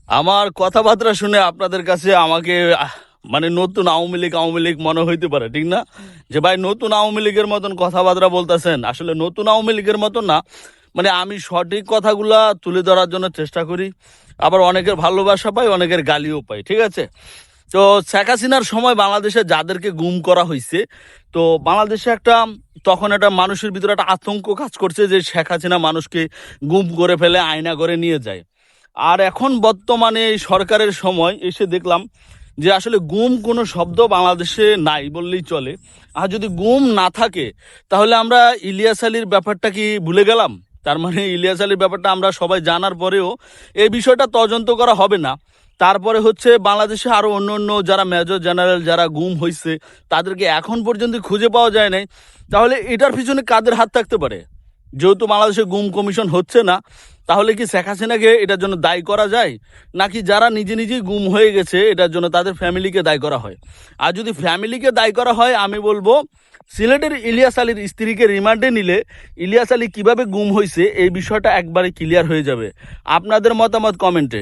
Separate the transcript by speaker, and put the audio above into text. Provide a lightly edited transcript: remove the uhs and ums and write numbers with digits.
Speaker 1: আমার কথাবার্তা শুনে আপনাদের কাছে আমাকে মানে নতুন আওয়ামী লীগ মনে হইতে পারে, ঠিক না? যে ভাই নতুন আওয়ামী লীগের মতন কথাবার্তা বলতেছেন। আসলে নতুন আওয়ামী লীগের মতন না, মানে আমি সঠিক কথাগুলা তুলে ধরার জন্য চেষ্টা করি, আবার অনেকের ভালোবাসা পাই, অনেকের গালিও পাই, ঠিক আছে? তো শেখ হাসিনার সময় বাংলাদেশে যাদেরকে গুম করা হয়েছে, তো বাংলাদেশে তখন একটা মানুষের ভিতরে একটা আতঙ্ক কাজ করছে যে শেখ হাসিনা মানুষকে গুম করে ফেলে, আয়না করে নিয়ে যায়। আর এখন বর্তমানে এই সরকারের সময় এসে দেখলাম যে আসলে গুম কোনো শব্দ বাংলাদেশে নাই বললেই চলে। আর যদি গুম না থাকে তাহলে আমরা ইলিয়াস আলীর ব্যাপারটা কি ভুলে গেলাম? তার মানে ইলিয়াস আলীর ব্যাপারটা আমরা সবাই জানার পরেও এই বিষয়টা তদন্ত করা হবে না। তারপরে হচ্ছে বাংলাদেশে আরো অন্য অন্য যারা মেজর জেনারেল যারা গুম হয়েছে তাদেরকে এখন পর্যন্ত খুঁজে পাওয়া যায় নাই। তাহলে এটার পিছনে কাদের হাত থাকতে পারে? যেহেতু বাংলাদেশে গুম কমিশন হচ্ছে না, তাহলে কি শেখ হাসিনাকে এটার জন্য দায়ী করা যায়, নাকি যারা নিজে নিজেই গুম হয়ে গেছে এটার জন্য তাদের ফ্যামিলিকে দায়ী করা হয়? আর যদি ফ্যামিলিকে দায়ী করা হয়, আমি বলবো সিলেটের ইলিয়াস আলীর স্ত্রীকে রিমান্ডে নিলে ইলিয়াস আলী কিভাবে গুম হয়েছে এই বিষয়টা একবারে ক্লিয়ার হয়ে যাবে। আপনাদের মতামত কমেন্টে।